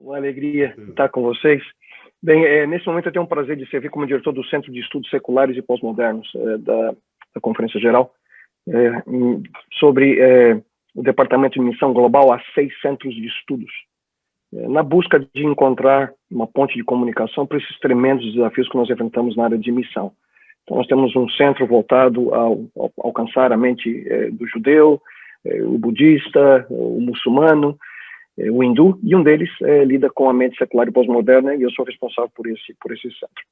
Uma alegria estar com vocês. Bem, nesse momento eu tenho o prazer de servir como diretor do Centro de Estudos Seculares e Pós-Modernos da Conferência Geral, sobre o Departamento de Missão Global a 6 centros de estudos, na busca de encontrar uma ponte de comunicação para esses tremendos desafios que nós enfrentamos na área de missão. Então, nós temos um centro voltado a alcançar a mente do judeu, o budista, o muçulmano, o hindu, e um deles lida com a mente secular e pós-moderna, e eu sou responsável por esse centro.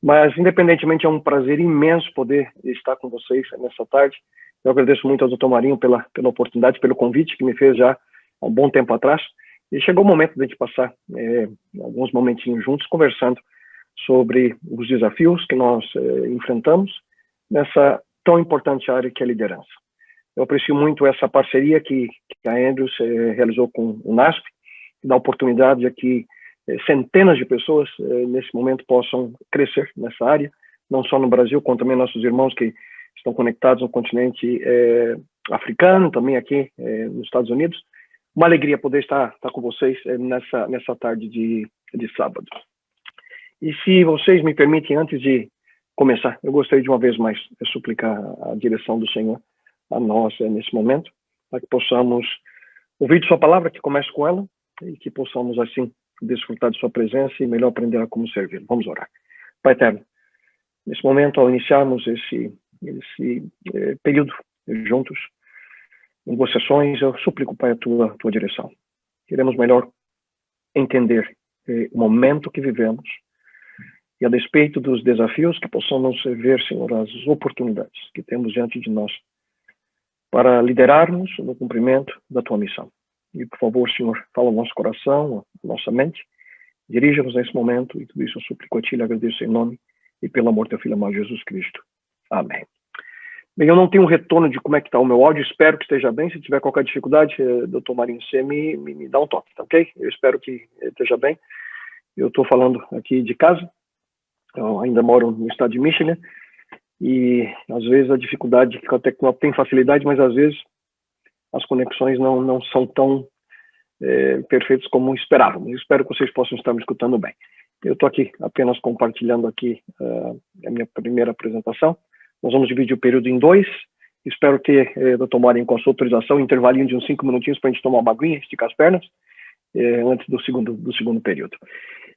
Mas, independentemente, é um prazer imenso poder estar com vocês nessa tarde. Eu agradeço muito ao Dr. Marinho pela oportunidade, pelo convite que me fez já há um bom tempo atrás, e chegou o momento de a gente passar alguns momentinhos juntos, conversando sobre os desafios que nós enfrentamos nessa tão importante área que é a liderança. Eu aprecio muito essa parceria que a Andrews realizou com o NASP, que dá oportunidade a que centenas de pessoas nesse momento possam crescer nessa área, não só no Brasil, como também nossos irmãos que estão conectados no continente africano, também aqui nos Estados Unidos. Uma alegria poder estar com vocês nessa tarde de sábado. E se vocês me permitem, antes de começar, eu gostaria de uma vez mais suplicar a direção do Senhor a nós nesse momento, para que possamos ouvir de sua palavra, que comece com ela, e que possamos assim desfrutar de sua presença e melhor aprender a como servir. Vamos orar. Pai eterno, nesse momento, ao iniciarmos esse período juntos, em boas sessões, eu suplico, Pai, a tua direção. Queremos melhor entender o momento que vivemos e, a despeito dos desafios, que possamos ver, Senhor, as oportunidades que temos diante de nós para liderarmos no cumprimento da tua missão. E, por favor, Senhor, fala ao nosso coração, à nossa mente, dirija-nos nesse momento, e tudo isso eu suplico a Ti, lhe agradeço em nome e pelo amor do Teu Filho amado Jesus Cristo. Amém. Bem, eu não tenho um retorno de como é que está o meu áudio, espero que esteja bem. Se tiver qualquer dificuldade, Dr. Marinho, você me dá um toque, tá ok? Eu espero que esteja bem. Eu estou falando aqui de casa, eu ainda moro no estado de Michigan, e às vezes a dificuldade, que até tem facilidade, mas às vezes as conexões não são tão perfeitas como esperávamos. Eu espero que vocês possam estar me escutando bem. Eu estou aqui apenas compartilhando aqui a minha primeira apresentação. Nós vamos dividir o período em 2. Espero ter, Dr. Marinho, com a sua autorização, um intervalinho de uns 5 minutinhos para a gente tomar uma aguinha, esticar as pernas, antes do segundo período.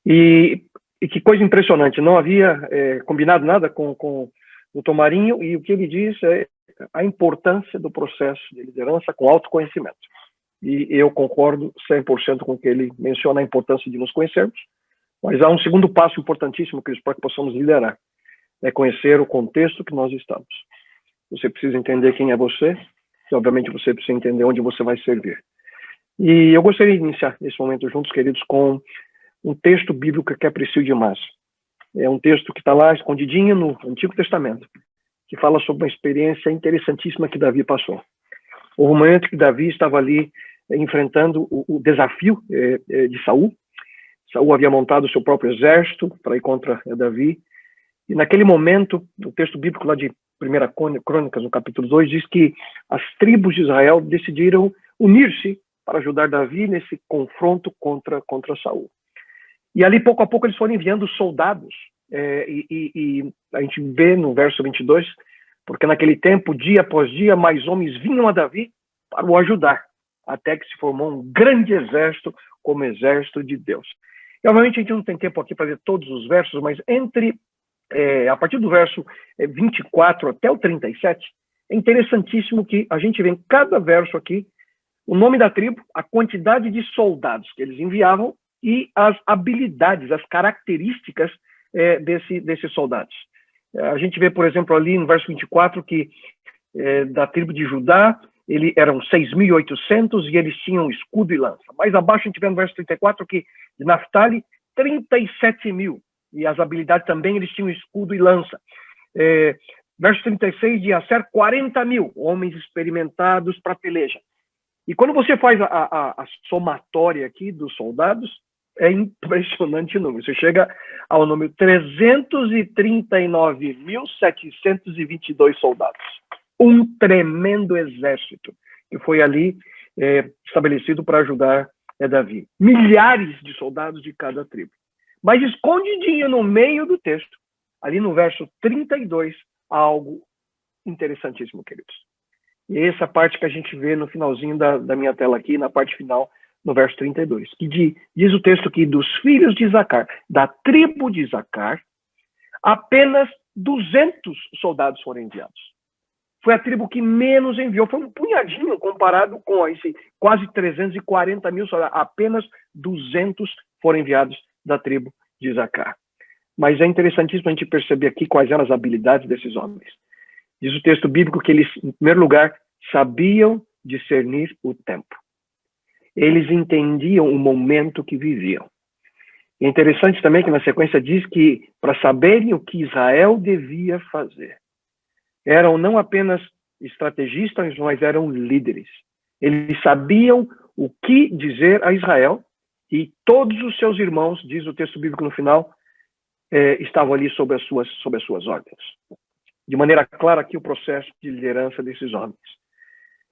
E que coisa impressionante, não havia combinado nada com o Dr. Marinho, e o que ele diz é a importância do processo de liderança com autoconhecimento. E eu concordo 100% com o que ele menciona, a importância de nos conhecermos, mas há um segundo passo importantíssimo, Cristo, para que possamos liderar. É conhecer o contexto que nós estamos. Você precisa entender quem é você, e obviamente você precisa entender onde você vai servir. E eu gostaria de iniciar esse momento juntos, queridos, com um texto bíblico que aprecio demais. É um texto que está lá escondidinho no Antigo Testamento, que fala sobre uma experiência interessantíssima que Davi passou. Houve um momento que Davi estava ali enfrentando o desafio de Saul. Saul havia montado o seu próprio exército para ir contra Davi. E naquele momento, o texto bíblico lá de 1 Crônicas, no capítulo 2, diz que as tribos de Israel decidiram unir-se para ajudar Davi nesse confronto contra Saul. E ali, pouco a pouco, eles foram enviando soldados. E a gente vê no verso 22, porque naquele tempo, dia após dia, mais homens vinham a Davi para o ajudar, até que se formou um grande exército como exército de Deus. E, obviamente, a gente não tem tempo aqui para ver todos os versos, mas a partir do verso 24 até o 37, é interessantíssimo que a gente vê em cada verso aqui o nome da tribo, a quantidade de soldados que eles enviavam e as habilidades, as características desses soldados. A gente vê, por exemplo, ali no verso 24 que da tribo de Judá, eram 6.800 e eles tinham escudo e lança. Mais abaixo a gente vê no verso 34 que de Naftali, 37.000. E as habilidades também, eles tinham escudo e lança. Verso 36, de Asser, 40.000 homens experimentados para peleja. E quando você faz a somatória aqui dos soldados, é impressionante o número. Você chega ao número 339.722 soldados. Um tremendo exército que foi ali estabelecido para ajudar é Davi. Milhares de soldados de cada tribo. Mas escondidinho no meio do texto, ali no verso 32, há algo interessantíssimo, queridos. E é essa parte que a gente vê no finalzinho da minha tela aqui, na parte final, no verso 32, que diz o texto que dos filhos de Isacar, da tribo de Isacar, apenas 200 soldados foram enviados. Foi a tribo que menos enviou, foi um punhadinho comparado com esse quase 340 mil soldados. Apenas 200 foram enviados da tribo de Isacar. Mas é interessantíssimo a gente perceber aqui quais eram as habilidades desses homens. Diz o texto bíblico que eles, em primeiro lugar, sabiam discernir o tempo. Eles entendiam o momento que viviam. E é interessante também que na sequência diz que para saberem o que Israel devia fazer, eram não apenas estrategistas, mas eram líderes. Eles sabiam o que dizer a Israel e todos os seus irmãos, diz o texto bíblico no final, estavam ali sob as suas ordens. De maneira clara aqui o processo de liderança desses homens.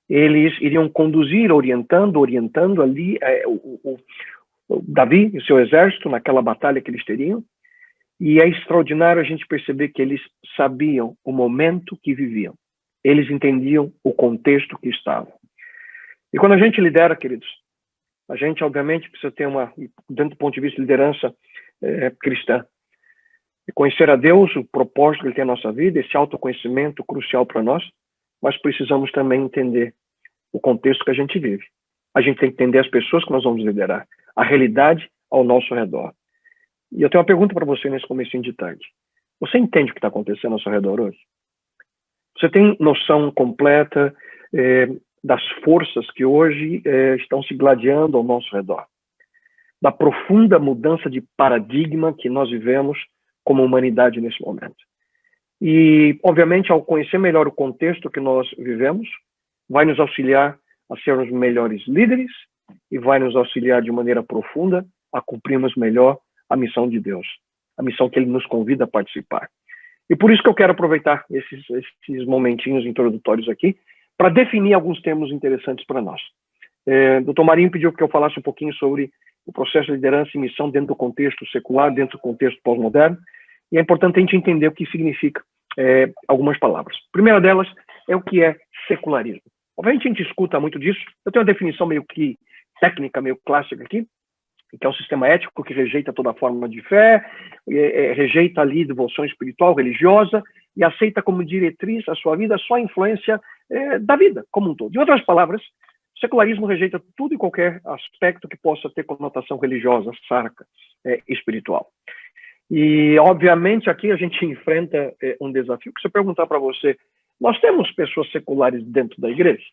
Eles iriam conduzir, orientando ali o Davi e o seu exército naquela batalha que eles teriam. E é extraordinário a gente perceber que eles sabiam o momento que viviam. Eles entendiam o contexto que estavam. E quando a gente lidera, queridos, a gente obviamente precisa ter dentro do ponto de vista de liderança cristã, e conhecer a Deus, o propósito que Ele tem na nossa vida, esse autoconhecimento crucial para nós, mas precisamos também entender o contexto que a gente vive. A gente tem que entender as pessoas que nós vamos liderar, a realidade ao nosso redor. E eu tenho uma pergunta para você nesse comecinho de tarde. Você entende o que está acontecendo ao seu redor hoje? Você tem noção completa das forças que hoje estão se gladiando ao nosso redor? Da profunda mudança de paradigma que nós vivemos como humanidade nesse momento. E, obviamente, ao conhecer melhor o contexto que nós vivemos, vai nos auxiliar a sermos melhores líderes e vai nos auxiliar de maneira profunda a cumprirmos melhor a missão de Deus, a missão que Ele nos convida a participar. E por isso que eu quero aproveitar esses momentinhos introdutórios aqui para definir alguns termos interessantes para nós. Dr. Marinho pediu que eu falasse um pouquinho sobre o processo de liderança e missão dentro do contexto secular, dentro do contexto pós-moderno, e é importante a gente entender o que significa algumas palavras. A primeira delas é o que é secularismo. Obviamente a gente escuta muito disso, eu tenho uma definição meio que técnica, meio clássica aqui, que é um sistema ético que rejeita toda forma de fé, rejeita ali devoção espiritual, religiosa, e aceita como diretriz a sua vida só a influência da vida como um todo. Em outras palavras, o secularismo rejeita tudo e qualquer aspecto que possa ter conotação religiosa, sacra, espiritual. E, obviamente, aqui a gente enfrenta um desafio que se eu perguntar para você, nós temos pessoas seculares dentro da igreja?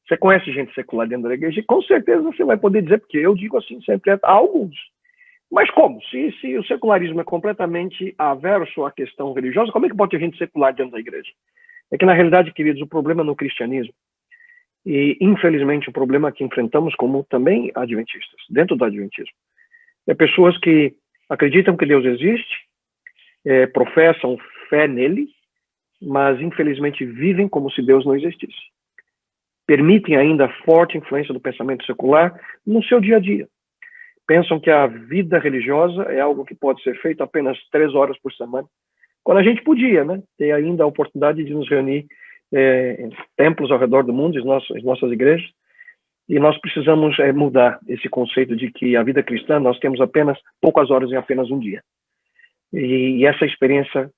Você conhece gente secular dentro da igreja? E com certeza você vai poder dizer, porque eu digo assim sempre, há alguns. Mas como? Se o secularismo é completamente averso à questão religiosa, como é que pode ter gente secular dentro da igreja? É que, na realidade, queridos, o problema no cristianismo, e, infelizmente, o problema que enfrentamos como também adventistas, dentro do adventismo, é pessoas que acreditam que Deus existe, professam fé nele, mas, infelizmente, vivem como se Deus não existisse. Permitem ainda a forte influência do pensamento secular no seu dia a dia. Pensam que a vida religiosa é algo que pode ser feito apenas 3 horas por semana, quando a gente podia, né, ter ainda a oportunidade de nos reunir em templos ao redor do mundo, as nossas igrejas, e nós precisamos mudar esse conceito de que a vida cristã nós temos apenas poucas horas em apenas um dia. E essa experiência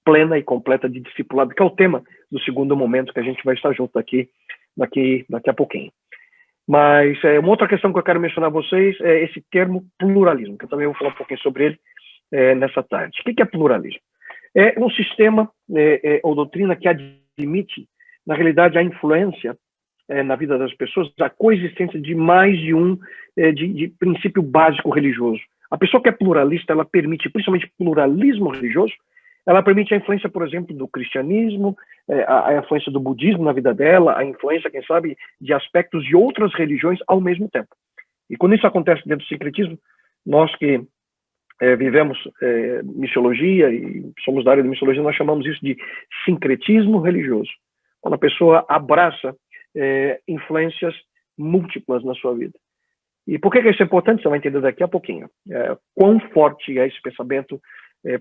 plena e completa de discipulado, que é o tema do segundo momento que a gente vai estar junto daqui a pouquinho. Mas uma outra questão que eu quero mencionar a vocês é esse termo pluralismo, que eu também vou falar um pouquinho sobre ele nessa tarde. O que é pluralismo? É um sistema ou doutrina que admite, na realidade, a influência na vida das pessoas, a coexistência de mais de de princípio básico religioso. A pessoa que é pluralista, ela permite, principalmente pluralismo religioso, ela permite a influência, por exemplo, do cristianismo, a influência do budismo na vida dela, a influência, quem sabe, de aspectos de outras religiões ao mesmo tempo. E quando isso acontece dentro do sincretismo, nós que vivemos missiologia e somos da área de missiologia, nós chamamos isso de sincretismo religioso. Quando a pessoa abraça influências múltiplas na sua vida. E por que isso é importante? Você vai entender daqui a pouquinho. Quão forte é esse pensamento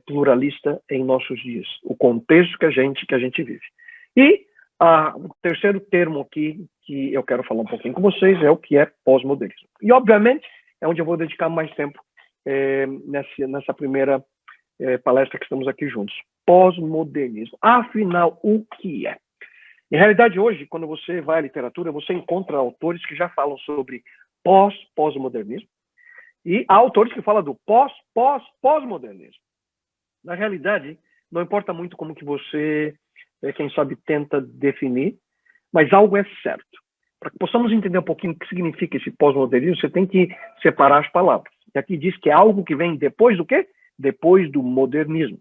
pluralista em nossos dias, o contexto que a gente vive. E o terceiro termo aqui que eu quero falar um pouquinho com vocês é o que é pós-modernismo. E, obviamente, é onde eu vou dedicar mais tempo nessa primeira palestra que estamos aqui juntos. Pós-modernismo. Afinal, o que é? Em realidade, hoje, quando você vai à literatura, você encontra autores que já falam sobre pós-modernismo e há autores que falam do pós-modernismo. Na realidade, não importa muito como que você, quem sabe, tenta definir, mas algo é certo. Para que possamos entender um pouquinho o que significa esse pós-modernismo, você tem que separar as palavras. E aqui diz que é algo que vem depois do quê? Depois do modernismo.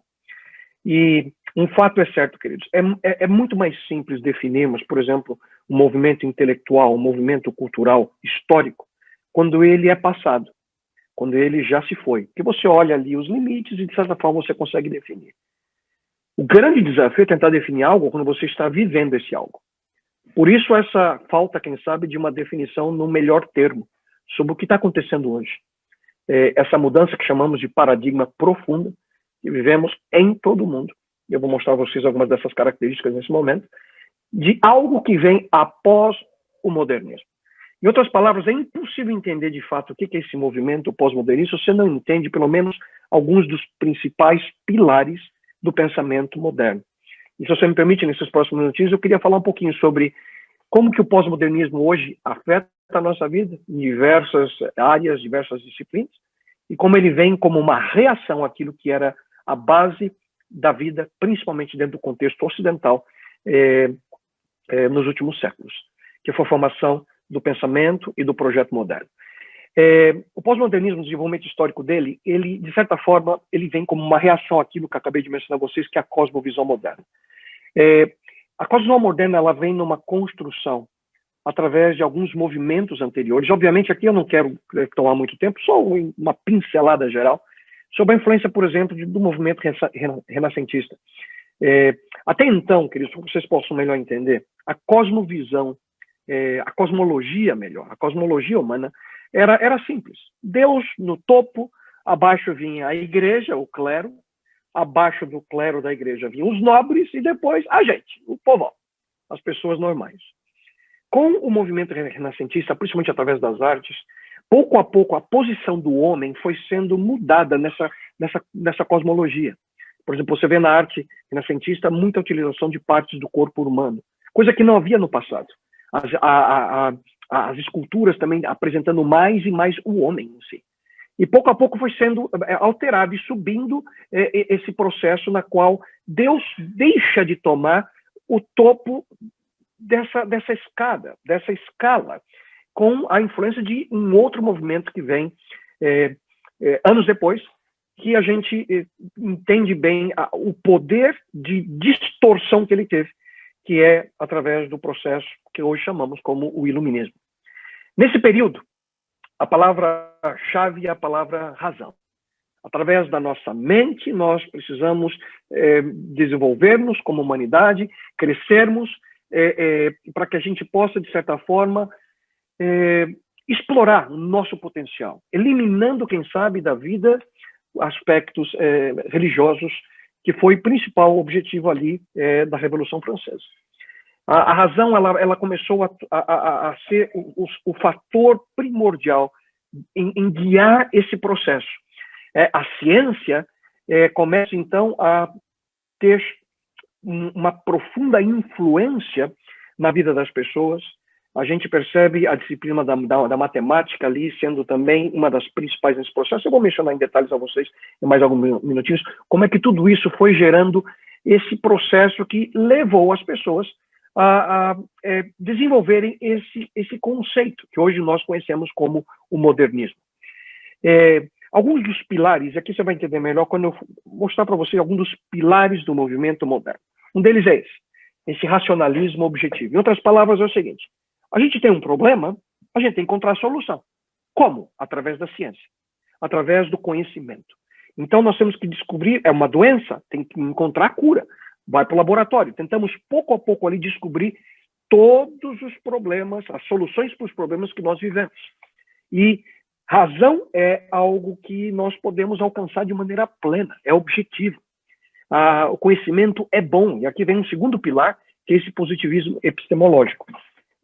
E um fato é certo, queridos, é muito mais simples definirmos, por exemplo, um movimento intelectual, um movimento cultural, histórico, quando ele é passado, quando ele já se foi. Porque você olha ali os limites e, de certa forma, você consegue definir. O grande desafio é tentar definir algo quando você está vivendo esse algo. Por isso, essa falta, quem sabe, de uma definição no melhor termo sobre o que está acontecendo hoje. Essa mudança que chamamos de paradigma profunda, que vivemos em todo o mundo. Eu vou mostrar a vocês algumas dessas características nesse momento, de algo que vem após o modernismo. Em outras palavras, é impossível entender de fato o que é esse movimento pós-modernista se você não entende, pelo menos, alguns dos principais pilares do pensamento moderno. E se você me permite, nesses próximos minutinhos, eu queria falar um pouquinho sobre como que o pós-modernismo hoje afeta a nossa vida em diversas áreas, diversas disciplinas, e como ele vem como uma reação àquilo que era a base da vida, principalmente dentro do contexto ocidental, nos últimos séculos, que foi a formação do pensamento e do projeto moderno. O pós-modernismo, o desenvolvimento histórico dele, ele, de certa forma, ele vem como uma reação àquilo que eu acabei de mencionar a vocês, que é a cosmovisão moderna. A cosmovisão moderna, ela vem numa construção através de alguns movimentos anteriores. Obviamente, aqui eu não quero tomar muito tempo, só uma pincelada geral sobre a influência, por exemplo, do movimento renascentista. Até então, queridos, para que vocês possam melhor entender, a cosmovisão, a cosmologia humana, era simples. Deus no topo, abaixo vinha a igreja, o clero, abaixo do clero da igreja vinham os nobres e depois a gente, o povo, as pessoas normais. Com o movimento renascentista, principalmente através das artes, pouco a pouco a posição do homem foi sendo mudada nessa cosmologia. Por exemplo, você vê na arte renascentista muita utilização de partes do corpo humano, coisa que não havia no passado. As esculturas também apresentando mais e mais o homem em si. E pouco a pouco foi sendo alterado e subindo esse processo na qual Deus deixa de tomar o topo dessa escala, com a influência de um outro movimento que vem anos depois, que a gente entende bem o poder de distorção que ele teve, que é através do processo que hoje chamamos como o iluminismo. Nesse período, a palavra-chave é a palavra razão. Através da nossa mente, nós precisamos desenvolvermos como humanidade, crescermos, para que a gente possa, de certa forma, explorar o nosso potencial, eliminando, quem sabe, da vida aspectos religiosos, que foi o principal objetivo ali da Revolução Francesa. A razão ela começou a ser o fator primordial em guiar esse processo. A ciência começa, então, a ter uma profunda influência na vida das pessoas. A gente percebe a disciplina da matemática ali sendo também uma das principais nesse processo. Eu vou mencionar em detalhes a vocês em mais alguns minutinhos como é que tudo isso foi gerando esse processo que levou as pessoas a desenvolverem esse conceito que hoje nós conhecemos como o modernismo. Alguns dos pilares, aqui você vai entender melhor quando eu mostrar para você alguns dos pilares do movimento moderno. Um deles é esse racionalismo objetivo. Em outras palavras, é o seguinte: a gente tem um problema, a gente tem que encontrar a solução. Como? Através da ciência, através do conhecimento. Então, nós temos que descobrir, é uma doença, tem que encontrar a cura. Vai para o laboratório. Tentamos, pouco a pouco, ali descobrir todos os problemas, as soluções para os problemas que nós vivemos. E Razão é algo que nós podemos alcançar de maneira plena, é objetivo. O conhecimento é bom, e aqui vem um segundo pilar, que é esse positivismo epistemológico.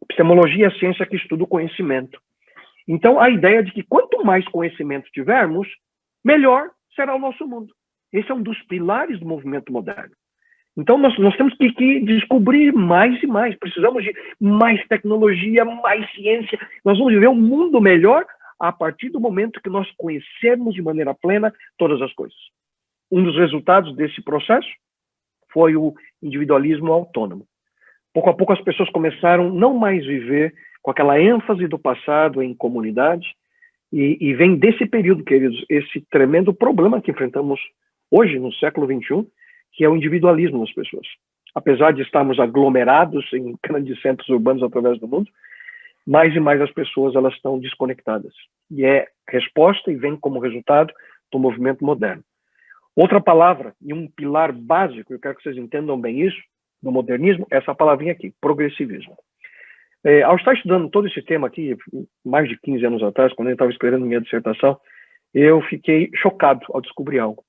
Epistemologia é a ciência que estuda o conhecimento. Então, a ideia de que quanto mais conhecimento tivermos, melhor será o nosso mundo. Esse é um dos pilares do movimento moderno. Então, nós temos que descobrir mais e mais. Precisamos de mais tecnologia, mais ciência. Nós vamos viver um mundo melhor a partir do momento que nós conhecermos de maneira plena todas as coisas. Um dos resultados desse processo foi o individualismo autônomo. Pouco a pouco as pessoas começaram não mais viver com aquela ênfase do passado em comunidade, e vem desse período, queridos, esse tremendo problema que enfrentamos hoje, no século XXI, que é o individualismo das pessoas. Apesar de estarmos aglomerados em grandes centros urbanos através do mundo, mais e mais as pessoas elas estão desconectadas. E é resposta e vem como resultado do movimento moderno. Outra palavra e um pilar básico, eu quero que vocês entendam bem isso, do modernismo, é essa palavrinha aqui, progressivismo. Ao estar estudando todo esse tema aqui, mais de 15 anos atrás, quando eu estava escrevendo minha dissertação, eu fiquei chocado ao descobrir algo.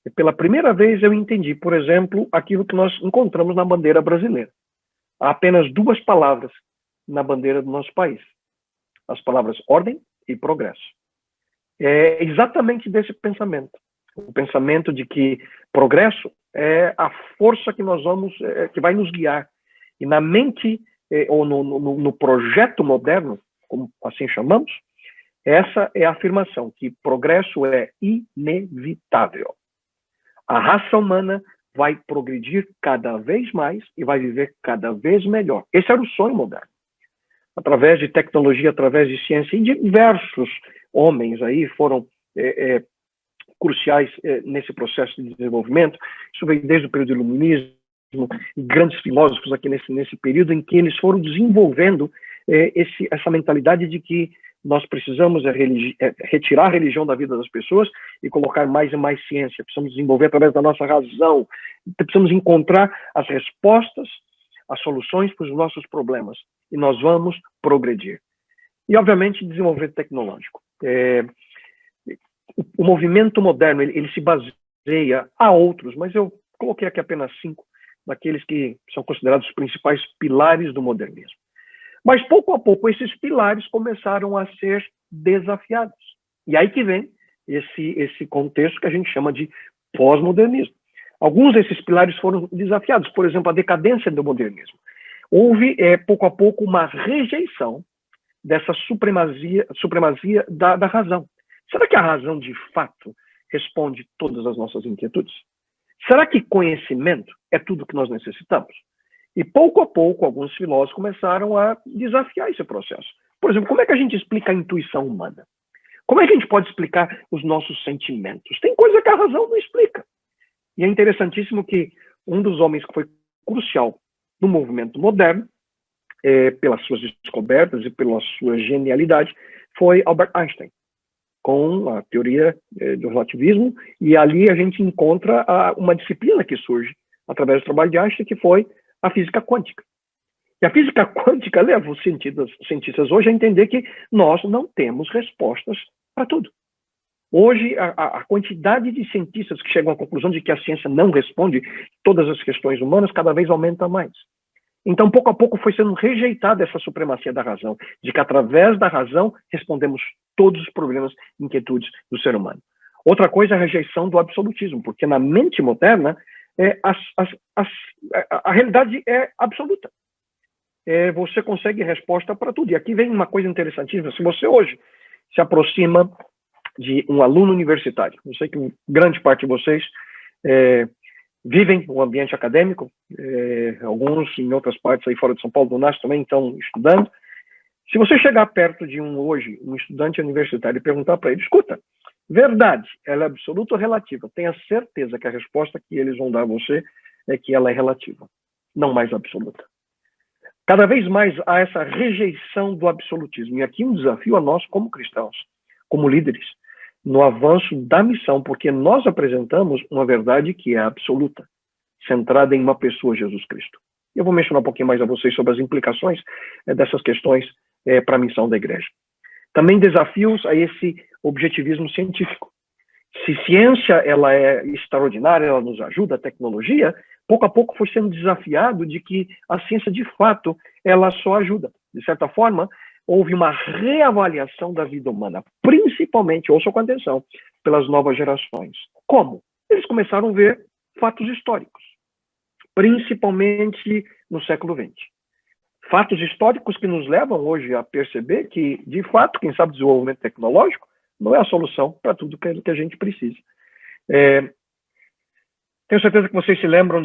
E pela primeira vez eu entendi, por exemplo, aquilo que nós encontramos na bandeira brasileira. Há apenas duas palavras na bandeira do nosso país. As palavras ordem e progresso. É exatamente desse pensamento. O pensamento de que progresso é a força que nós vamos, que vai nos guiar. E na mente, ou no projeto moderno, como assim chamamos, essa é a afirmação, que progresso é inevitável. A raça humana vai progredir cada vez mais e vai viver cada vez melhor. Esse era o sonho moderno. Através de tecnologia, através de ciência, e diversos homens aí foram cruciais nesse processo de desenvolvimento. Isso veio desde o período do iluminismo, grandes filósofos aqui nesse período em que eles foram desenvolvendo essa mentalidade de que nós precisamos retirar a religião da vida das pessoas e colocar mais e mais ciência. Precisamos desenvolver através da nossa razão. Precisamos encontrar as respostas, as soluções para os nossos problemas. E nós vamos progredir. E, obviamente, desenvolvimento tecnológico. O movimento moderno, ele se baseia a outros, mas eu coloquei aqui apenas 5 daqueles que são considerados os principais pilares do modernismo. Mas, pouco a pouco, esses pilares começaram a ser desafiados. E aí que vem esse contexto que a gente chama de pós-modernismo. Alguns desses pilares foram desafiados, por exemplo, a decadência do modernismo. Houve, pouco a pouco, uma rejeição dessa supremacia da razão. Será que a razão, de fato, responde todas as nossas inquietudes? Será que conhecimento é tudo que nós necessitamos? E, pouco a pouco, alguns filósofos começaram a desafiar esse processo. Por exemplo, como é que a gente explica a intuição humana? Como é que a gente pode explicar os nossos sentimentos? Tem coisa que a razão não explica. E é interessantíssimo que um dos homens que foi crucial no movimento moderno, pelas suas descobertas e pela sua genialidade, foi Albert Einstein, com a teoria do relativismo, e ali a gente encontra uma disciplina que surge através do trabalho de Einstein, que foi a física quântica. E a física quântica leva os cientistas hoje a entender que nós não temos respostas para tudo. Hoje, a quantidade de cientistas que chegam à conclusão de que a ciência não responde todas as questões humanas cada vez aumenta mais. Então, pouco a pouco, foi sendo rejeitada essa supremacia da razão, de que através da razão respondemos todos os problemas e inquietudes do ser humano. Outra coisa é a rejeição do absolutismo, porque na mente moderna, a realidade é absoluta. Você consegue resposta para tudo. E aqui vem uma coisa interessantíssima. Se você hoje se aproxima de um aluno universitário, eu sei que grande parte de vocês vivem no ambiente acadêmico, alguns em outras partes aí fora de São Paulo do NAS também estão estudando. Se você chegar perto de um estudante universitário e perguntar para ele, escuta, verdade, ela é absoluta ou relativa? Tenha certeza que a resposta que eles vão dar a você é que ela é relativa, não mais absoluta. Cada vez mais há essa rejeição do absolutismo. E aqui um desafio a nós como cristãos, como líderes, no avanço da missão, porque nós apresentamos uma verdade que é absoluta, centrada em uma pessoa, Jesus Cristo. Eu vou mencionar um pouquinho mais a vocês sobre as implicações dessas questões para a missão da igreja. Também desafios a esse objetivismo científico. Se ciência ela é extraordinária, ela nos ajuda, a tecnologia, pouco a pouco foi sendo desafiado de que a ciência, de fato, ela só ajuda. De certa forma, houve uma reavaliação da vida humana, principalmente, ouçam com atenção, pelas novas gerações. Como? Eles começaram a ver fatos históricos, principalmente no século XX. Fatos históricos que nos levam hoje a perceber que, de fato, quem sabe desenvolvimento tecnológico não é a solução para tudo que a gente precisa. Tenho certeza que vocês se lembram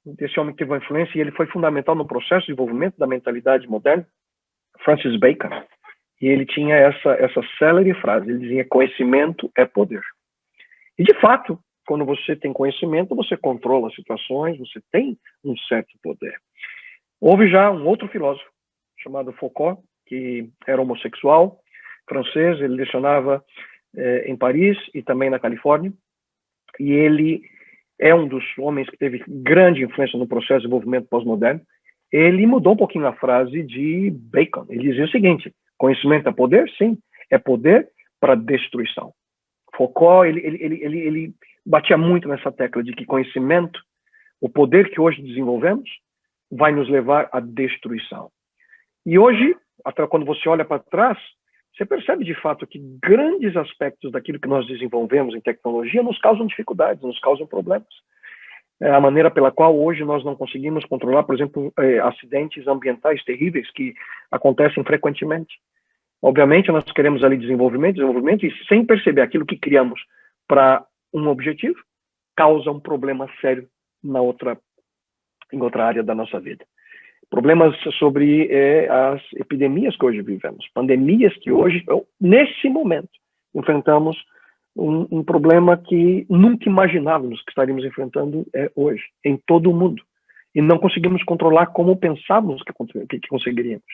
desse homem que teve uma influência e ele foi fundamental no processo de desenvolvimento da mentalidade moderna, Francis Bacon. E ele tinha essa célere frase, ele dizia: conhecimento é poder. E, de fato, quando você tem conhecimento, você controla as situações, você tem um certo poder. Houve já um outro filósofo, chamado Foucault, que era homossexual, francês, ele lecionava em Paris e também na Califórnia, e ele é um dos homens que teve grande influência no processo de desenvolvimento pós-moderno. Ele mudou um pouquinho a frase de Bacon. Ele dizia o seguinte: conhecimento é poder? Sim, é poder para destruição. Foucault, ele batia muito nessa tecla de que conhecimento, o poder que hoje desenvolvemos, vai nos levar à destruição. E hoje, até quando você olha para trás, você percebe de fato que grandes aspectos daquilo que nós desenvolvemos em tecnologia nos causam dificuldades, nos causam problemas. A maneira pela qual hoje nós não conseguimos controlar, por exemplo, acidentes ambientais terríveis que acontecem frequentemente. Obviamente, nós queremos ali desenvolvimento, e sem perceber aquilo que criamos para um objetivo, causa um problema sério em outra área da nossa vida. Problemas sobre as epidemias que hoje vivemos, pandemias que hoje, nesse momento, enfrentamos um problema que nunca imaginávamos que estaríamos enfrentando hoje, em todo o mundo. E não conseguimos controlar como pensávamos que conseguiríamos.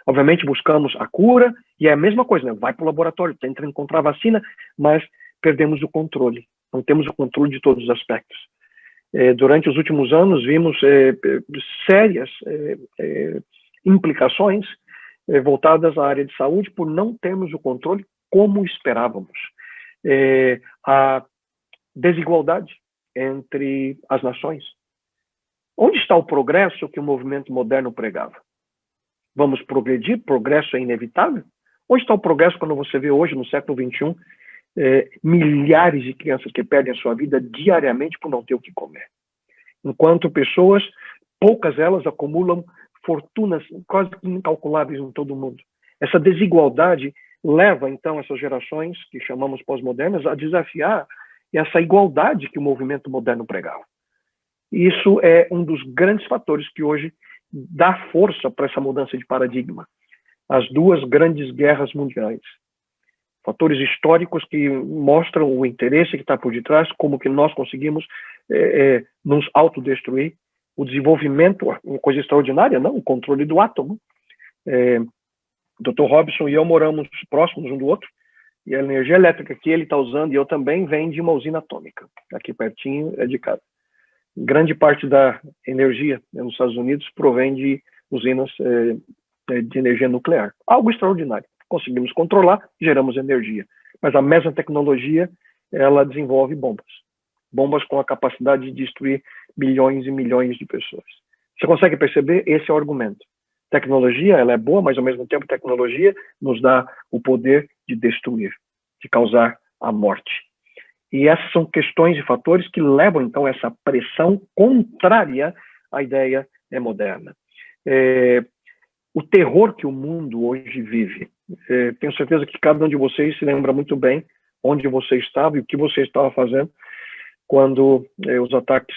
Obviamente, buscamos a cura, e é a mesma coisa, né? Vai para o laboratório, tenta encontrar a vacina, mas perdemos o controle. Não temos o controle de todos os aspectos. Durante os últimos anos, vimos sérias implicações voltadas à área de saúde por não termos o controle como esperávamos. A desigualdade entre as nações. Onde está o progresso que o movimento moderno pregava? Vamos progredir? Progresso é inevitável? Onde está o progresso quando você vê hoje, no século XXI, milhares de crianças que perdem a sua vida diariamente por não ter o que comer? Enquanto pessoas, poucas elas, acumulam fortunas quase incalculáveis em todo o mundo. Essa desigualdade leva, então, essas gerações, que chamamos pós-modernas, a desafiar essa igualdade que o movimento moderno pregava. E isso é um dos grandes fatores que hoje dá força para essa mudança de paradigma. As duas grandes guerras mundiais. Fatores históricos que mostram o interesse que está por detrás, como que nós conseguimos nos autodestruir. O desenvolvimento, uma coisa extraordinária, não? O controle do átomo. Dr. Robson e eu moramos próximos um do outro, e a energia elétrica que ele está usando, e eu também, vem de uma usina atômica. Aqui pertinho é de casa. Grande parte da energia nos Estados Unidos provém de usinas de energia nuclear. Algo extraordinário. Conseguimos controlar, geramos energia. Mas a mesma tecnologia, ela desenvolve bombas. Bombas com a capacidade de destruir milhões e milhões de pessoas. Você consegue perceber? Esse é o argumento. Tecnologia, ela é boa, mas ao mesmo tempo tecnologia nos dá o poder de destruir, de causar a morte. E essas são questões e fatores que levam, então, essa pressão contrária à ideia moderna. O terror que o mundo hoje vive. Tenho certeza que cada um de vocês se lembra muito bem onde você estava e o que você estava fazendo quando os ataques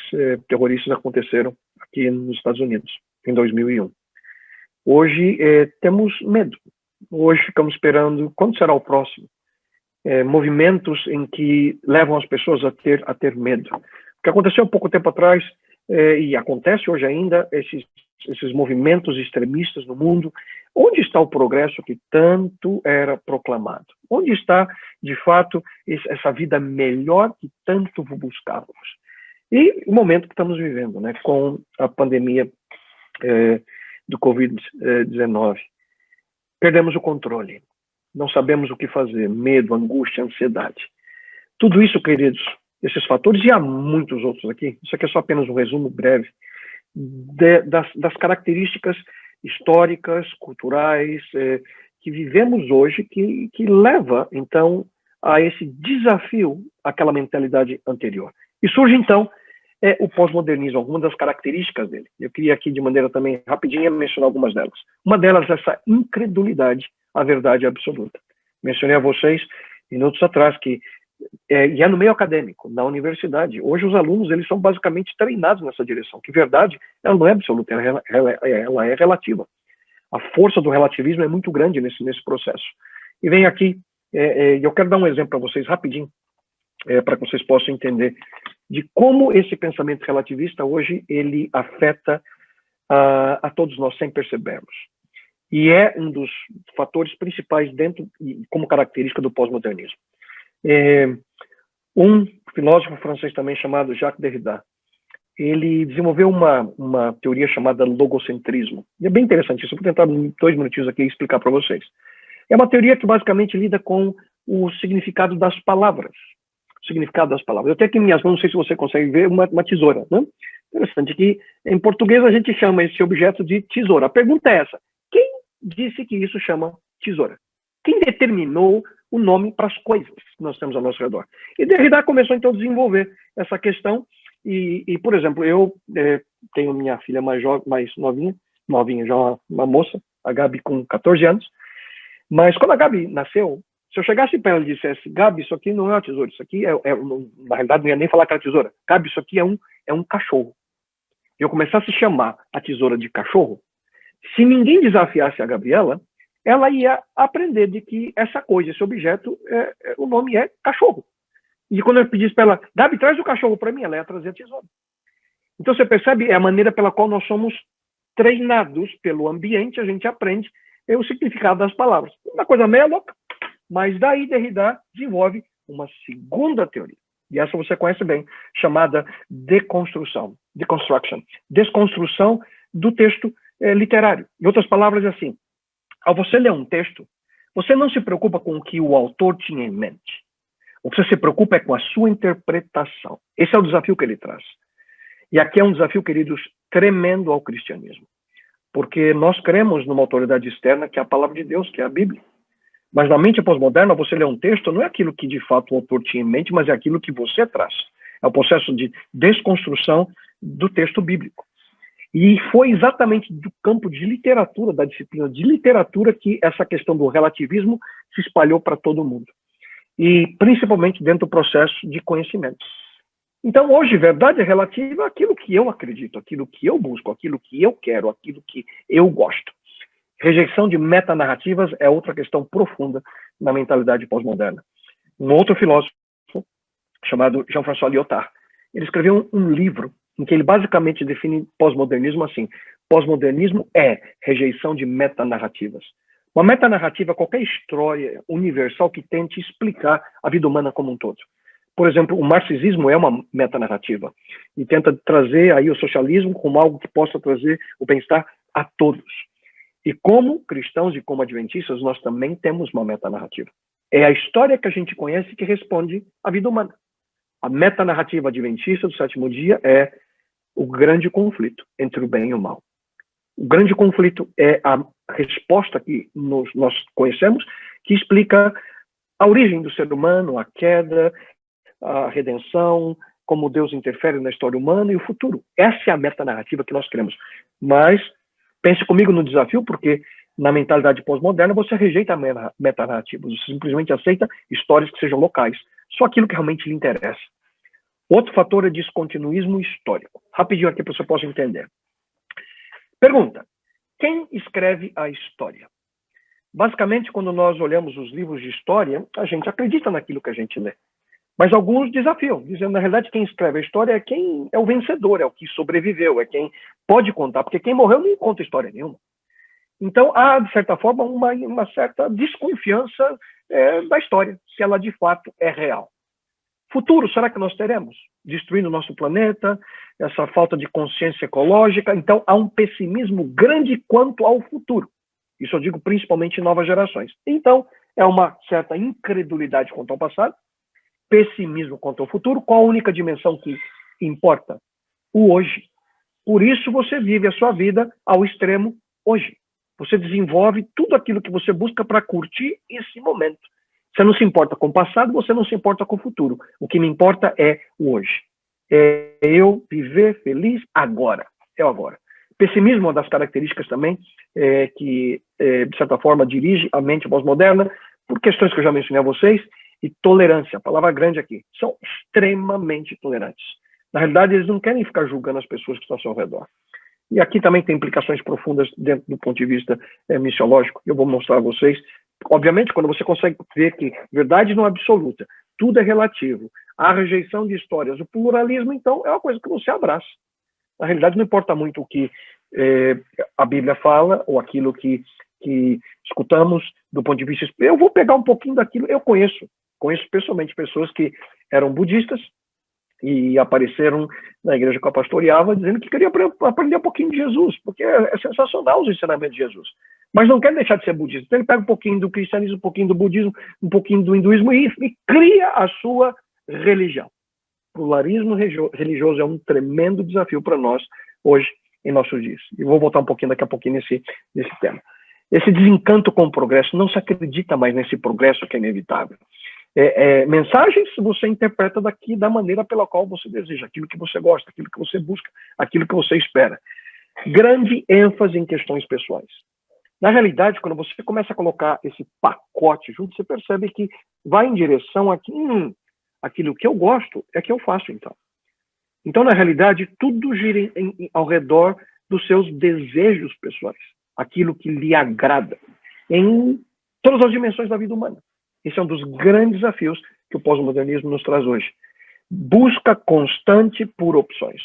terroristas aconteceram aqui nos Estados Unidos, em 2001. Hoje temos medo. Hoje ficamos esperando quando será o próximo. Movimentos em que levam as pessoas a ter medo. O que aconteceu há pouco tempo atrás, e acontece hoje ainda, esses movimentos extremistas no mundo, onde está o progresso que tanto era proclamado? Onde está, de fato, essa vida melhor que tanto buscávamos? E o momento que estamos vivendo, né, com a pandemia do Covid-19. Perdemos o controle. não sabemos o que fazer, medo, angústia, ansiedade. Tudo isso, queridos, esses fatores, e há muitos outros aqui, isso aqui é só apenas um resumo breve, das características históricas, culturais, que vivemos hoje, que leva, então, a esse desafio àquela mentalidade anterior. E surge, então, o pós-modernismo, algumas das características dele. Eu queria aqui, de maneira também rapidinha, mencionar algumas delas. Uma delas é essa incredulidade à verdade absoluta. Mencionei a vocês, minutos atrás, que e é no meio acadêmico, na universidade. Hoje os alunos eles são basicamente treinados nessa direção, que verdade ela não é absoluta, ela é relativa. A força do relativismo é muito grande nesse processo. E vem aqui, eu quero dar um exemplo para vocês rapidinho, para que vocês possam entender de como esse pensamento relativista hoje ele afeta a todos nós sem percebermos. E é um dos fatores principais dentro, como característica do pós-modernismo. Um filósofo francês também chamado Jacques Derrida, ele desenvolveu uma teoria chamada logocentrismo. E é bem interessante isso, eu vou tentar em 2 minutinhos aqui explicar para vocês. É uma teoria que basicamente lida com o significado das palavras. O significado das palavras. Eu tenho aqui em minhas mãos, não sei se você consegue ver, uma tesoura. Né? Interessante que em português a gente chama esse objeto de tesoura. A pergunta é essa: quem disse que isso chama tesoura? Quem determinou o nome para as coisas que nós temos ao nosso redor? E Derrida começou então a desenvolver essa questão e por exemplo, eu tenho minha filha mais novinha já uma moça, a Gabi com 14 anos, mas quando a Gabi nasceu, se eu chegasse para ela e dissesse: Gabi, isso aqui não é uma tesoura, isso aqui na realidade não ia nem falar que era tesoura, Gabi, isso aqui é um cachorro. E eu começasse a chamar a tesoura de cachorro, se ninguém desafiasse a Gabriela, ela ia aprender de que essa coisa, esse objeto, o nome é cachorro. E quando eu pedisse para ela: Gabi, traz o cachorro para mim, ela ia trazer a tesoura. Então você percebe, é a maneira pela qual nós somos treinados pelo ambiente, a gente aprende o significado das palavras. Uma coisa meio louca, mas daí Derrida desenvolve uma segunda teoria. E essa você conhece bem, chamada deconstrução. Desconstrução do texto literário. Em outras palavras, é assim: ao você ler um texto, você não se preocupa com o que o autor tinha em mente. O que você se preocupa é com a sua interpretação. Esse é o desafio que ele traz. E aqui é um desafio, queridos, tremendo ao cristianismo. Porque nós cremos numa autoridade externa, que é a palavra de Deus, que é a Bíblia. Mas na mente pós-moderna, você lê um texto, não é aquilo que de fato o autor tinha em mente, mas é aquilo que você traz. É o processo de desconstrução do texto bíblico. E foi exatamente do campo de literatura, da disciplina de literatura, que essa questão do relativismo se espalhou para todo mundo. E principalmente dentro do processo de conhecimento. Então, hoje, verdade é relativa àquilo que eu acredito, àquilo que eu busco, àquilo que eu quero, àquilo que eu gosto. Rejeição de metanarrativas é outra questão profunda na mentalidade pós-moderna. Um outro filósofo, chamado Jean-François Lyotard, ele escreveu um livro em que ele basicamente define pós-modernismo assim: pós-modernismo é rejeição de metanarrativas. Uma metanarrativa é qualquer história universal que tente explicar a vida humana como um todo. Por exemplo, o marxismo é uma metanarrativa e tenta trazer aí o socialismo como algo que possa trazer o bem-estar a todos. E como cristãos e como adventistas, nós também temos uma metanarrativa. É a história que a gente conhece que responde à vida humana. A metanarrativa adventista do sétimo dia é o grande conflito entre o bem e o mal. O grande conflito é a resposta que nós conhecemos, que explica a origem do ser humano, a queda, a redenção, como Deus interfere na história humana e o futuro. Essa é a metanarrativa que nós queremos. Mas pense comigo no desafio, porque na mentalidade pós-moderna você rejeita a metanarrativa, você simplesmente aceita histórias que sejam locais, só aquilo que realmente lhe interessa. Outro fator é descontinuismo histórico. Rapidinho aqui para você possa entender. Pergunta: quem escreve a história? Basicamente, quando nós olhamos os livros de história, a gente acredita naquilo que a gente lê. Mas alguns desafiam, dizendo, na realidade, quem escreve a história é quem é o vencedor, é o que sobreviveu, é quem pode contar, porque quem morreu não conta história nenhuma. Então, há, de certa forma, uma certa desconfiança da história, se ela de fato é real. Futuro, será que nós teremos? Destruindo o nosso planeta, essa falta de consciência ecológica. Então, há um pessimismo grande quanto ao futuro. Isso eu digo principalmente em novas gerações. Então, é uma certa incredulidade quanto ao passado, pessimismo quanto ao futuro. Qual a única dimensão que importa? O hoje. Por isso você vive a sua vida ao extremo hoje. Você desenvolve tudo aquilo que você busca para curtir esse momento. Você não se importa com o passado, você não se importa com o futuro. O que me importa é o hoje. É eu viver feliz agora. É o agora. Pessimismo é uma das características também que, de certa forma, dirige a mente pós-moderna, por questões que eu já mencionei a vocês, e tolerância, a palavra grande aqui. São extremamente tolerantes. Na realidade, eles não querem ficar julgando as pessoas que estão ao seu redor. E aqui também tem implicações profundas dentro do ponto de vista missiológico. Eu vou mostrar a vocês. Obviamente, quando você consegue ver que verdade não é absoluta, tudo é relativo, a rejeição de histórias, o pluralismo, então, é uma coisa que você abraça. Na realidade, não importa muito o que a Bíblia fala ou aquilo que escutamos do ponto de vista... Eu vou pegar um pouquinho daquilo. Eu conheço pessoalmente pessoas que eram budistas e apareceram na igreja que eu pastoreava dizendo que queria aprender um pouquinho de Jesus, porque é sensacional os ensinamentos de Jesus. Mas não quer deixar de ser budista. Então ele pega um pouquinho do cristianismo, um pouquinho do budismo, um pouquinho do hinduísmo e cria a sua religião. O pluralismo religioso é um tremendo desafio para nós hoje, em nossos dias. E vou voltar um pouquinho daqui a pouquinho nesse tema. Esse desencanto com o progresso, não se acredita mais nesse progresso que é inevitável. Mensagens você interpreta daqui da maneira pela qual você deseja, aquilo que você gosta, aquilo que você busca, aquilo que você espera. Grande ênfase em questões pessoais. Na realidade, quando você começa a colocar esse pacote junto, você percebe que vai em direção a que aquilo que eu gosto é que eu faço, então. Então, na realidade, tudo gira ao redor dos seus desejos pessoais, aquilo que lhe agrada, em todas as dimensões da vida humana. Esse é um dos grandes desafios que o pós-modernismo nos traz hoje. Busca constante por opções.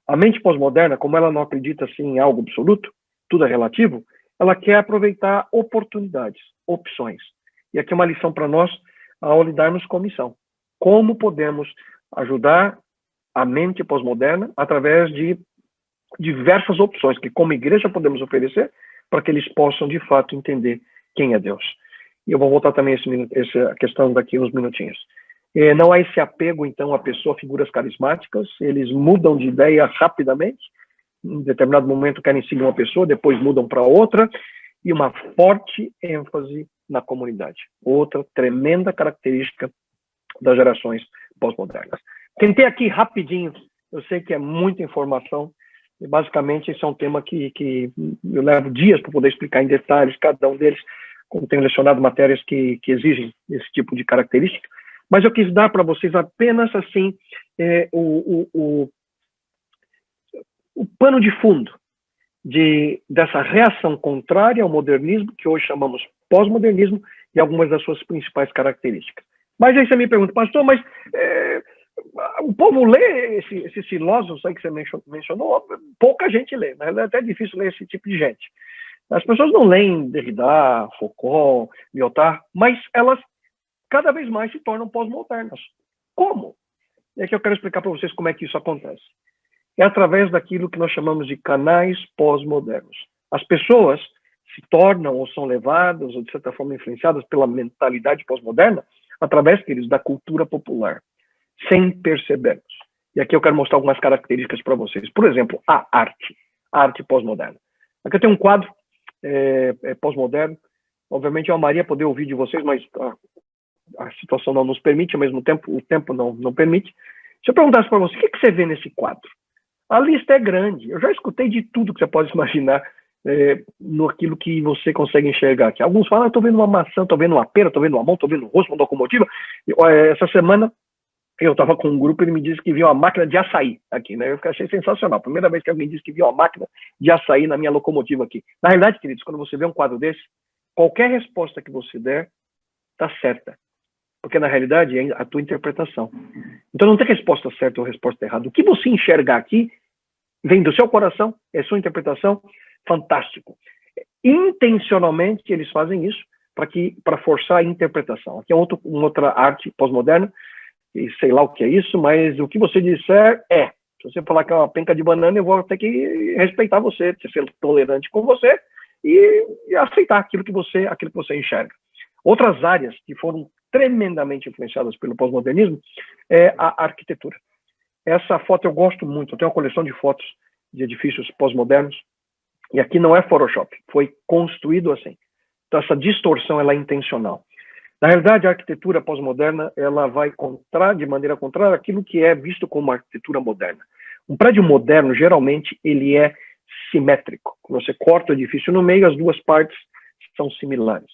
A mente pós-moderna, como ela não acredita assim, em algo absoluto, tudo é relativo, ela quer aproveitar oportunidades, opções. E aqui é uma lição para nós ao lidarmos com a missão. Como podemos ajudar a mente pós-moderna através de diversas opções que, como igreja, podemos oferecer para que eles possam, de fato, entender quem é Deus. E eu vou voltar também essa questão daqui uns minutinhos. Não há esse apego, então, à pessoa, figuras carismáticas. Eles mudam de ideia rapidamente. Em determinado momento querem seguir uma pessoa, depois mudam para outra. E uma forte ênfase na comunidade. Outra tremenda característica das gerações pós-modernas. Tentei aqui rapidinho, eu sei que é muita informação, e basicamente esse é um tema que eu levo dias para poder explicar em detalhes cada um deles, como tenho lecionado matérias que exigem esse tipo de característica, mas eu quis dar para vocês apenas assim o pano de fundo dessa reação contrária ao modernismo, que hoje chamamos pós-modernismo, e algumas das suas principais características. Mas aí você me pergunta, pastor, mas o povo lê esses filósofos aí que você mencionou? Pouca gente lê, mas é até difícil ler esse tipo de gente. As pessoas não leem Derrida, Foucault, Lyotard, mas elas cada vez mais se tornam pós-modernas. Como? É que eu quero explicar para vocês como é que isso acontece. É através daquilo que nós chamamos de canais pós-modernos. As pessoas se tornam ou são levadas, ou de certa forma influenciadas pela mentalidade pós-moderna, através, queridos, da cultura popular, sem percebermos. E aqui eu quero mostrar algumas características para vocês. Por exemplo, a arte pós-moderna. Aqui eu tenho um quadro pós-moderno. Obviamente eu amaria poder ouvir de vocês, mas a situação não nos permite, ao mesmo tempo o tempo não permite. Se eu perguntasse para você, o que você vê nesse quadro? A lista é grande. Eu já escutei de tudo que você pode imaginar no aquilo que você consegue enxergar aqui. Alguns falam, estou vendo uma maçã, estou vendo uma pera, estou vendo uma mão, estou vendo um rosto, uma locomotiva. Essa semana eu estava com um grupo e ele me disse que viu uma máquina de açaí aqui, né? Eu achei sensacional. Primeira vez que alguém disse que viu uma máquina de açaí na minha locomotiva aqui. Na realidade, queridos, quando você vê um quadro desse, qualquer resposta que você der está certa. Porque, na realidade, é a tua interpretação. Então, não tem resposta certa ou resposta errada. O que você enxergar aqui vem do seu coração, é sua interpretação, fantástico. Intencionalmente, eles fazem isso para forçar a interpretação. Aqui é uma outra arte pós-moderna, e sei lá o que é isso, mas o que você disser é. Se você falar que é uma penca de banana, eu vou ter que respeitar você, ser tolerante com você e aceitar aquilo que você enxerga. Outras áreas que foram tremendamente influenciadas pelo pós-modernismo é a arquitetura. Essa foto eu gosto muito, eu tenho uma coleção de fotos de edifícios pós-modernos, e aqui não é Photoshop, foi construído assim. Então essa distorção ela é intencional. Na realidade, a arquitetura pós-moderna ela vai de maneira contrária aquilo que é visto como arquitetura moderna. Um prédio moderno, geralmente, ele é simétrico. Quando você corta o edifício no meio, as duas partes são similares.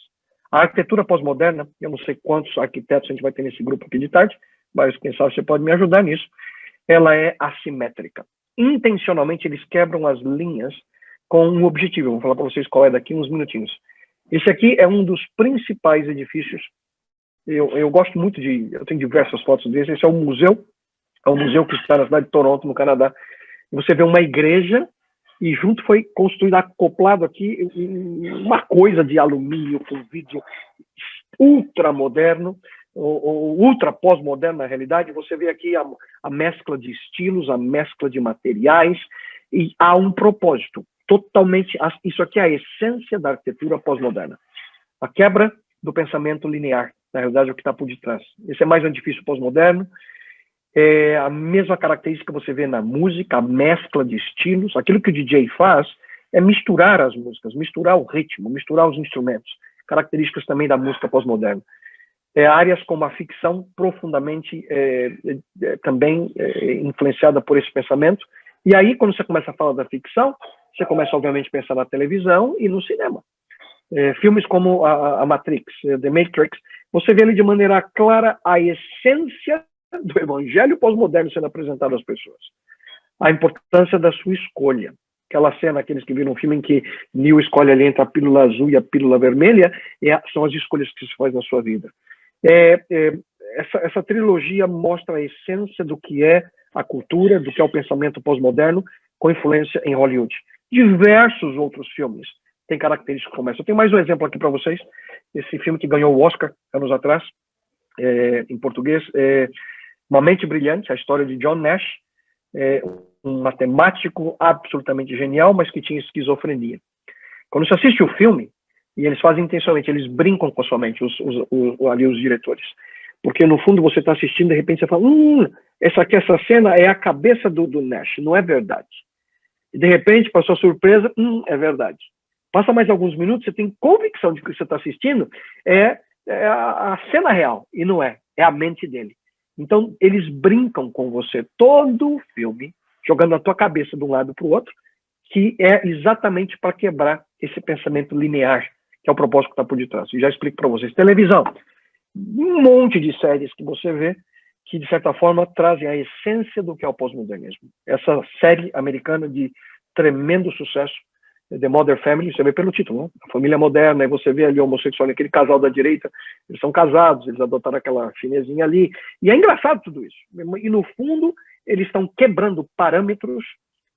A arquitetura pós-moderna, eu não sei quantos arquitetos a gente vai ter nesse grupo aqui de tarde, mas quem sabe você pode me ajudar nisso, ela é assimétrica. Intencionalmente, eles quebram as linhas com um objetivo. Vou falar para vocês qual é daqui uns minutinhos. Esse aqui é um dos principais edifícios. Eu gosto muito eu tenho diversas fotos desse. Esse é um museu que está na cidade de Toronto, no Canadá. Você vê uma igreja e junto foi construído, acoplado aqui, uma coisa de alumínio com vidro ultra moderno, ou ultra pós-moderno na realidade. Você vê aqui a mescla de estilos, a mescla de materiais, e há um propósito. Totalmente, isso aqui é a essência da arquitetura pós-moderna. A quebra do pensamento linear, na realidade, é o que está por detrás. Esse é mais um edifício pós-moderno. É a mesma característica que você vê na música, a mescla de estilos. Aquilo que o DJ faz é misturar as músicas, misturar o ritmo, misturar os instrumentos. Características também da música pós-moderna. Áreas como a ficção, profundamente também influenciada por esse pensamento. E aí, quando você começa a falar da ficção, você começa, obviamente, a pensar na televisão e no cinema. Filmes como a Matrix, The Matrix, você vê ali de maneira clara a essência do evangelho pós-moderno sendo apresentado às pessoas. A importância da sua escolha. Aquela cena, aqueles que viram um filme em que Neo escolhe ali entre a pílula azul e a pílula vermelha, são as escolhas que se faz na sua vida. Essa trilogia mostra a essência do que é a cultura, do que é o pensamento pós-moderno, com influência em Hollywood. Diversos outros filmes têm características como essa. Eu tenho mais um exemplo aqui para vocês. Esse filme que ganhou o Oscar anos atrás, em português, Uma Mente Brilhante, a história de John Nash, um matemático absolutamente genial, mas que tinha esquizofrenia. Quando você assiste o filme, e eles fazem intencionalmente, eles brincam com a sua mente, ali os diretores. Porque, no fundo, você está assistindo, de repente você fala, essa cena é a cabeça do Nash, não é verdade. E, de repente, para sua surpresa, é verdade. Passa mais alguns minutos, você tem convicção de que o que você está assistindo é a cena real, e não é a mente dele. Então, eles brincam com você todo o filme, jogando a tua cabeça de um lado para o outro, que é exatamente para quebrar esse pensamento linear, que é o propósito que está por detrás. E já explico para vocês. Televisão. Um monte de séries que você vê que, de certa forma, trazem a essência do que é o pós-modernismo. Essa série americana de tremendo sucesso, The Modern Family, você vê pelo título, né? A família moderna, aí você vê ali o homossexual, aquele casal da direita, eles são casados, eles adotaram aquela chinesinha ali, e é engraçado tudo isso. E, no fundo, eles estão quebrando parâmetros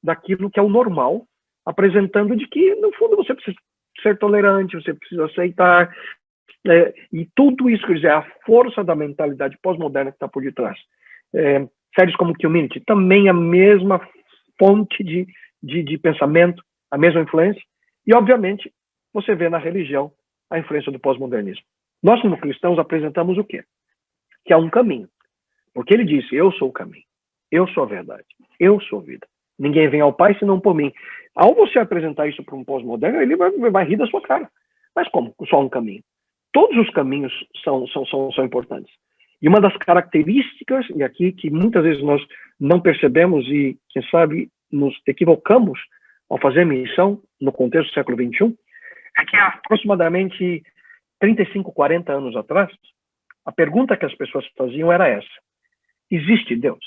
daquilo que é o normal, apresentando de que, no fundo, você precisa ser tolerante, você precisa aceitar, e tudo isso, quer dizer, é a força da mentalidade pós-moderna que está por detrás. Séries como Community, também a mesma fonte de pensamento, a mesma influência, e, obviamente, você vê na religião a influência do pós-modernismo. Nós, como cristãos, apresentamos o quê? Que há um caminho. Porque ele disse, eu sou o caminho, eu sou a verdade, eu sou a vida. Ninguém vem ao Pai senão por mim. Ao você apresentar isso para um pós-moderno, ele vai rir da sua cara. Mas como? Só um caminho. Todos os caminhos são importantes. E uma das características, e aqui que muitas vezes nós não percebemos e, quem sabe, nos equivocamos ao fazer missão no contexto do século XXI, é que há aproximadamente 35, 40 anos atrás, a pergunta que as pessoas faziam era essa: existe Deus?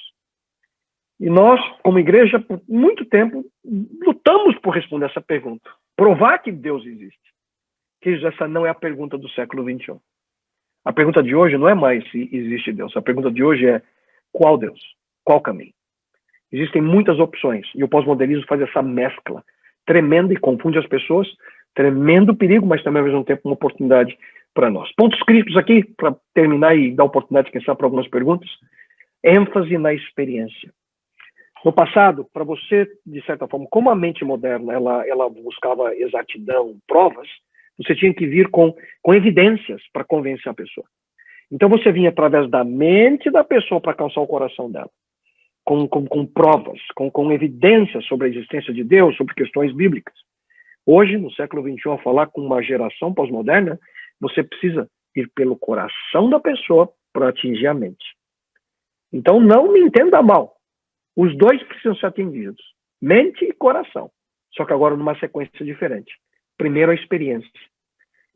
E nós, como igreja, por muito tempo, lutamos por responder essa pergunta. Provar que Deus existe. Que essa não é a pergunta do século XXI. A pergunta de hoje não é mais se existe Deus. A pergunta de hoje é qual Deus? Qual caminho? Existem muitas opções. E o pós-modernismo faz essa mescla tremenda e confunde as pessoas. Tremendo perigo, mas também, ao mesmo tempo, uma oportunidade para nós. Pontos críticos aqui, para terminar e dar oportunidade, quem sabe, para algumas perguntas. ênfase na experiência. No passado, para você, de certa forma, como a mente moderna ela buscava exatidão, provas, Você tinha que vir com evidências para convencer a pessoa. Então você vinha através da mente da pessoa para alcançar o coração dela. Com provas, com evidências sobre a existência de Deus, sobre questões bíblicas. Hoje, no século XXI, ao falar com uma geração pós-moderna, você precisa ir pelo coração da pessoa para atingir a mente. Então, não me entenda mal. Os dois precisam ser atendidos. Mente e coração. Só que agora numa sequência diferente. Primeiro, a experiência.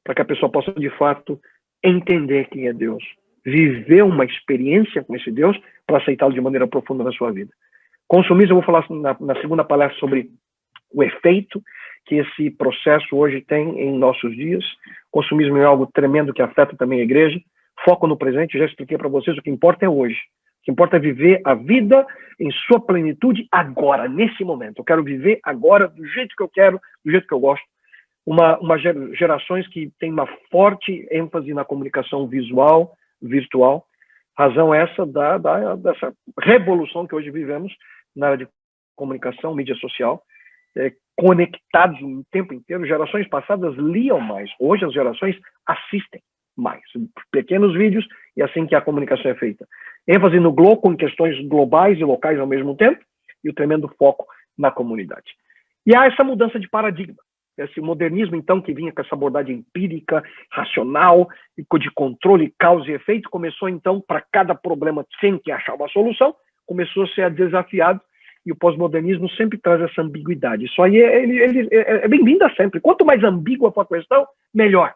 Para que a pessoa possa, de fato, entender quem é Deus. Viver uma experiência com esse Deus para aceitá-lo de maneira profunda na sua vida. Consumismo, eu vou falar na segunda palestra sobre o efeito que esse processo hoje tem em nossos dias. Consumismo é algo tremendo que afeta também a igreja. Foco no presente, eu já expliquei para vocês, o que importa é hoje. O que importa é viver a vida em sua plenitude agora, nesse momento. Eu quero viver agora do jeito que eu quero, do jeito que eu gosto. Gerações que têm uma forte ênfase na comunicação visual, virtual. Razão essa dessa revolução que hoje vivemos na área de comunicação, mídia social, conectados o tempo inteiro. Gerações passadas liam mais. Hoje as gerações assistem mais. Pequenos vídeos e assim que a comunicação é feita. ênfase no globo, em questões globais e locais ao mesmo tempo, e o tremendo foco na comunidade. E há essa mudança de paradigma. Esse modernismo, então, que vinha com essa abordagem empírica, racional, de controle, causa e efeito, começou, então, para cada problema, sem que achar uma solução, começou a ser desafiado, e o pós-modernismo sempre traz essa ambiguidade. Isso aí é bem-vinda sempre. Quanto mais ambígua for a questão, melhor.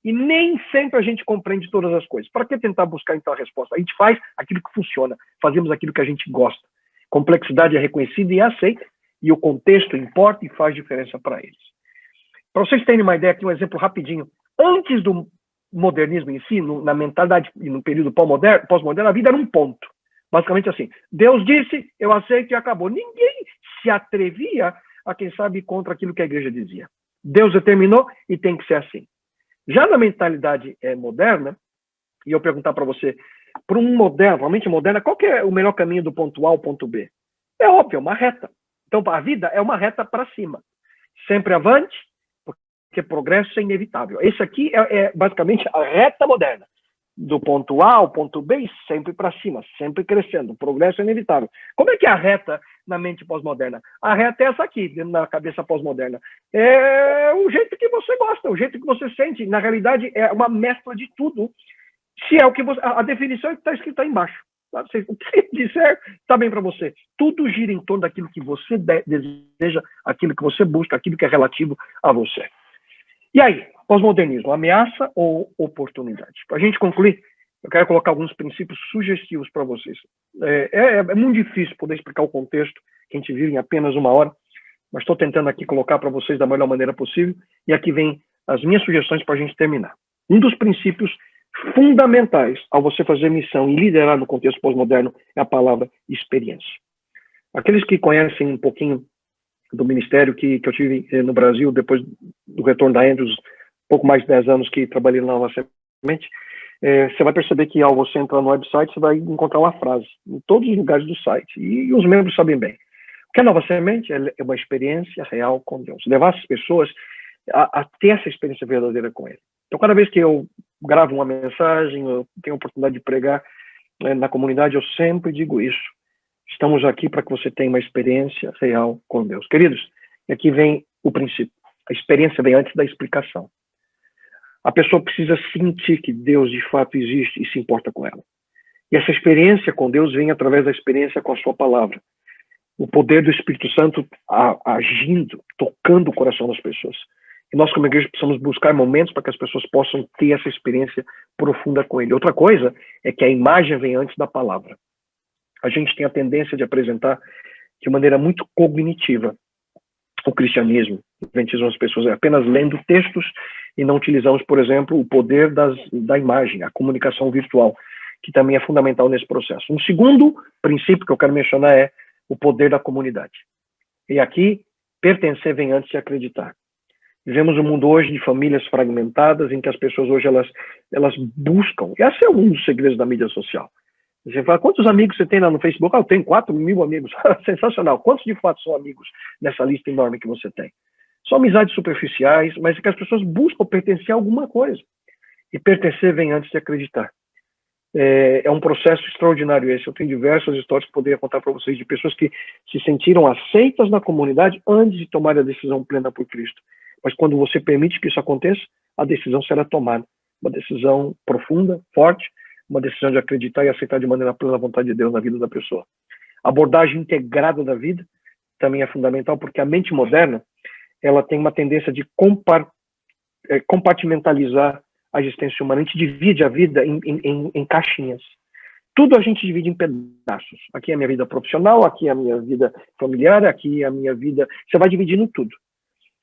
E nem sempre a gente compreende todas as coisas. Para que tentar buscar, então, a resposta? A gente faz aquilo que funciona, fazemos aquilo que a gente gosta. Complexidade é reconhecida e aceita, e o contexto importa e faz diferença para eles. Para vocês terem uma ideia aqui, um exemplo rapidinho. Antes do modernismo em si, na mentalidade e no período pós-moderno, a vida era um ponto. Basicamente assim, Deus disse, eu aceito e acabou. Ninguém se atrevia a, quem sabe, contra aquilo que a igreja dizia. Deus determinou e tem que ser assim. Já na mentalidade moderna, e eu perguntar para você, para uma mente moderna, qual que é o melhor caminho do ponto A ao ponto B? É óbvio, é uma reta. Então, a vida é uma reta para cima. Sempre avante, porque progresso é inevitável. Esse aqui é basicamente a reta moderna. Do ponto A ao ponto B e sempre para cima, sempre crescendo. O progresso é inevitável. Como é que é a reta na mente pós-moderna? A reta é essa aqui, dentro da cabeça pós-moderna. É o jeito que você gosta, o jeito que você sente. Na realidade, é uma mescla de tudo. Se é o que você... A definição é que está escrita aí embaixo. O que disser está bem para você. Tudo gira em torno daquilo que você deseja, aquilo que você busca, aquilo que é relativo a você. E aí, pós-modernismo, ameaça ou oportunidade? Para a gente concluir, eu quero colocar alguns princípios sugestivos para vocês. É muito difícil poder explicar o contexto que a gente vive em apenas uma hora, mas estou tentando aqui colocar para vocês da melhor maneira possível, e aqui vem as minhas sugestões para a gente terminar. Um dos princípios fundamentais ao você fazer missão e liderar no contexto pós-moderno é a palavra experiência. Aqueles que conhecem um pouquinho do ministério que eu tive no Brasil, depois do retorno da Andrews, pouco mais de 10 anos que trabalhei na Nova Semente, você vai perceber que ao você entrar no website, você vai encontrar uma frase em todos os lugares do site, e os membros sabem bem. O que é Nova Semente? É uma experiência real com Deus. Levar as pessoas a ter essa experiência verdadeira com Ele. Então, cada vez que eu gravo uma mensagem, eu tenho a oportunidade de pregar na comunidade, eu sempre digo isso. Estamos aqui para que você tenha uma experiência real com Deus. Queridos, aqui vem o princípio. A experiência vem antes da explicação. A pessoa precisa sentir que Deus de fato existe e se importa com ela. E essa experiência com Deus vem através da experiência com a sua palavra. O poder do Espírito Santo agindo, tocando o coração das pessoas. E nós, como igreja, precisamos buscar momentos para que as pessoas possam ter essa experiência profunda com Ele. Outra coisa é que a imagem vem antes da palavra. A gente tem a tendência de apresentar de maneira muito cognitiva o cristianismo. O adventismo das pessoas é apenas lendo textos e não utilizamos, por exemplo, o poder da imagem, a comunicação virtual, que também é fundamental nesse processo. Um segundo princípio que eu quero mencionar é o poder da comunidade. E aqui, pertencer vem antes de acreditar. Vivemos um mundo hoje de famílias fragmentadas, em que as pessoas hoje elas buscam, e esse é um dos segredos da mídia social. Você fala, quantos amigos você tem lá no Facebook? Eu tenho 4.000 amigos. Sensacional. Quantos de fato são amigos nessa lista enorme que você tem? São amizades superficiais, mas que as pessoas buscam pertencer a alguma coisa. E pertencer vem antes de acreditar. É um processo extraordinário esse. Eu tenho diversas histórias que poderia contar para vocês de pessoas que se sentiram aceitas na comunidade antes de tomar a decisão plena por Cristo. Mas quando você permite que isso aconteça, a decisão será tomada. Uma decisão profunda, forte, uma decisão de acreditar e aceitar de maneira plena a vontade de Deus na vida da pessoa. A abordagem integrada da vida também é fundamental, porque a mente moderna ela tem uma tendência de compartimentalizar a existência humana. A gente divide a vida em caixinhas. Tudo a gente divide em pedaços. Aqui é a minha vida profissional, aqui é a minha vida familiar, aqui é a minha vida... Você vai dividindo tudo.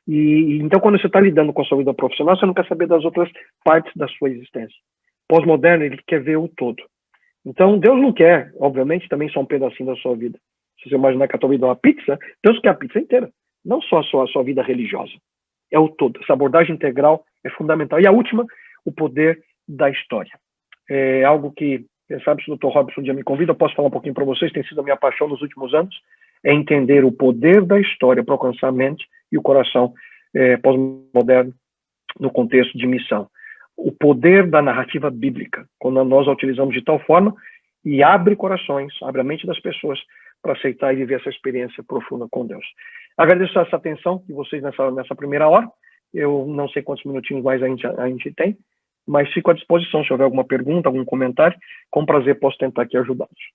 E então, quando você está lidando com a sua vida profissional, você não quer saber das outras partes da sua existência. Pós-moderno, ele quer ver o todo. Então, Deus não quer, obviamente, também só um pedacinho da sua vida. Se você imaginar que a tua vida é uma pizza, Deus quer a pizza inteira. Não só a sua vida religiosa. É o todo. Essa abordagem integral é fundamental. E a última, o poder da história. É algo que, quem sabe, se o Dr. Robson um dia me convida, eu posso falar um pouquinho para vocês, tem sido a minha paixão nos últimos anos, é entender o poder da história para alcançar a mente e o coração pós-moderno no contexto de missão. O poder da narrativa bíblica, quando nós a utilizamos de tal forma e abre corações, abre a mente das pessoas para aceitar e viver essa experiência profunda com Deus. Agradeço essa atenção de vocês nessa primeira hora. Eu não sei quantos minutinhos mais a gente tem, mas fico à disposição se houver alguma pergunta, algum comentário. Com prazer posso tentar aqui ajudá-los.